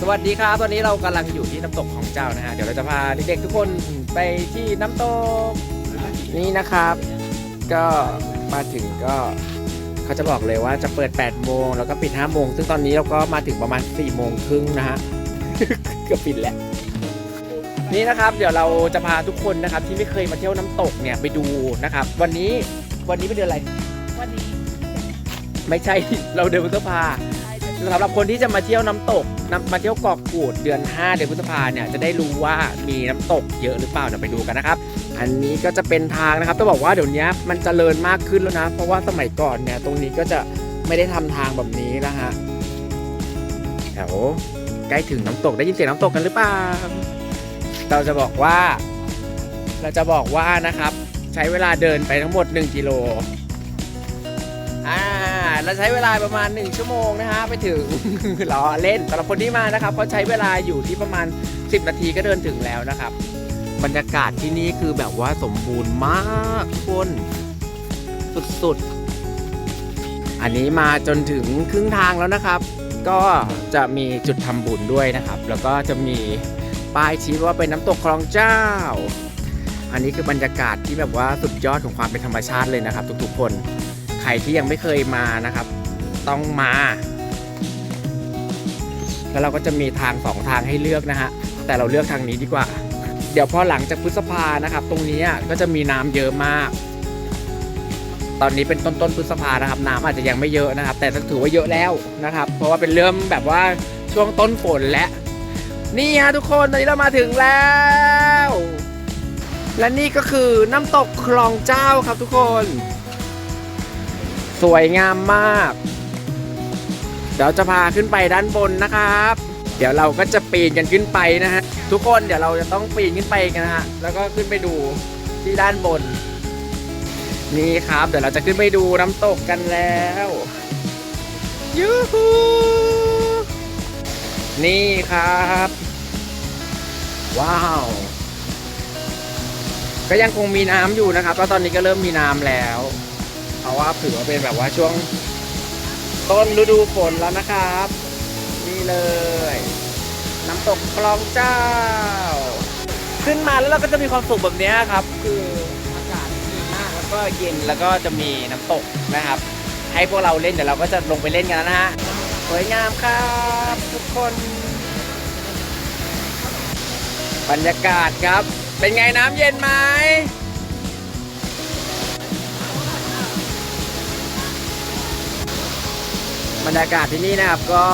สวัสดีครับตอนนี้เรากำลังอยู่ที่น้ำตกของเจ้านะฮะเดี๋ยวเราจะพาเด็กๆทุกคนไปที่น้ำตกนี่นะครับก็มาถึงก็เขาจะบอกเลยว่าจะเปิด8 โมงแล้วก็ปิด5 โมงซึ่งตอนนี้เราก็มาถึงประมาณ4 โมงครึ่งนะฮะ เกือบปิดแล้วนี่นะครับเดี๋ยวเราจะพาทุกคนนะครับที่ไม่เคยมาเที่ยวน้ำตกเนี่ยไปดูนะครับวันนี้เป็นเดือนอะไรวันนี้ไม่ใช่ เราเดือนพฤษภาสำหรับคนที่จะมาเที่ยวน้ำตกมาเที่ยวเกาะกูดเดือน5 เดือนพฤษภาเนี่ยจะได้รู้ว่ามีน้ำตกเยอะหรือเปล่าเดี๋ยวไปดูกันนะครับอันนี้ก็จะเป็นทางนะครับต้องบอกว่าเดี๋ยวนี้มันเจริญมากขึ้นแล้วนะเพราะว่าสมัยก่อนเนี่ยตรงนี้ก็จะไม่ได้ทำทางแบบนี้นะฮะแถวใกล้ถึงน้ำตกได้ยินเสียงน้ำตกกันหรือเปล่าเราจะบอกว่านะครับใช้เวลาเดินไปทั้งหมด1 กิโลเราใช้เวลาประมาณ1 ชั่วโมงนะฮะไปถึง ล้อเล่นสำหรับคนที่มานะครับเขาใช้เวลาอยู่ที่ประมาณ10 นาทีก็เดินถึงแล้วนะครับบรรยากาศที่นี่คือแบบว่าสมบูรณ์มากทุกคนสุดๆอันนี้มาจนถึงครึ่งทางแล้วนะครับก็จะมีจุดทำบุญด้วยนะครับแล้วก็จะมีป้ายชี้ว่าเป็นน้ำตกคลองเจ้าอันนี้คือบรรยากาศที่แบบว่าสุดยอดของความเป็นธรรมชาติเลยนะครับทุกๆคนใครที่ยังไม่เคยมานะครับต้องมาแล้วเราก็จะมีทาง2 ทางให้เลือกนะฮะแต่เราเลือกทางนี้ดีกว่าเดี๋ยวพอหลังจากพฤษภานะครับตรงนี้ก็จะมีน้ำเยอะมากตอนนี้เป็นต้นพฤษภานะครับน้ำอาจจะยังไม่เยอะนะครับแต่ถือว่าเยอะแล้วนะครับเพราะว่าเป็นเริ่มแบบว่าช่วงต้นฝนและนี่ฮะทุกคนตอนนี้เรามาถึงแล้วและนี่ก็คือน้ำตกคลองเจ้าครับทุกคนสวยงามมากเดี๋ยวจะพาขึ้นไปด้านบนนะครับเดี๋ยวเราก็จะปีนกันขึ้นไปนะฮะทุกคนเดี๋ยวเราจะต้องปีนขึ้นไปกันนะฮะแล้วก็ขึ้นไปดูที่ด้านบนนี่ครับเดี๋ยวเราจะขึ้นไปดูน้ำตกกันแล้วยูฮูนี่ครับว้าวก็ยังคงมีน้ำอยู่นะครับแล้วตอนนี้ก็เริ่มมีน้ำแล้วเพราะว่าถือว่าเป็นแบบว่าช่วงต้นฤดูฝนแล้วนะครับนี่เลยน้ำตกคลองเจ้าขึ้นมาแล้วเราก็จะมีความสุขแบบนี้ครับคืออากาศดีมากแล้วก็เย็นแล้วก็จะมีน้ำตกนะครับให้พวกเราเล่นเดี๋ยวเราก็จะลงไปเล่นกันแล้วนะฮะสวยงามครับทุกคนบรรยากาศครับเป็นไงน้ำเย็นไหมบรรยากาศที่นี่นะครับก็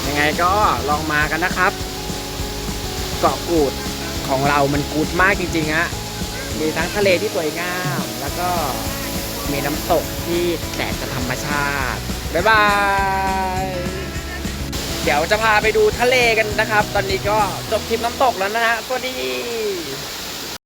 ยังไงก็ลองมากันนะครับเกาะกูดของเรามันกูดมากจริงๆฮะมีทั้งทะเลที่สวยงามแล้วก็มีน้ำตกที่แสนจะธรรมชาติบ๊ายบายเดี๋ยวจะพาไปดูทะเลกันนะครับตอนนี้ก็จบทริปน้ำตกแล้วนะฮะสวัสดี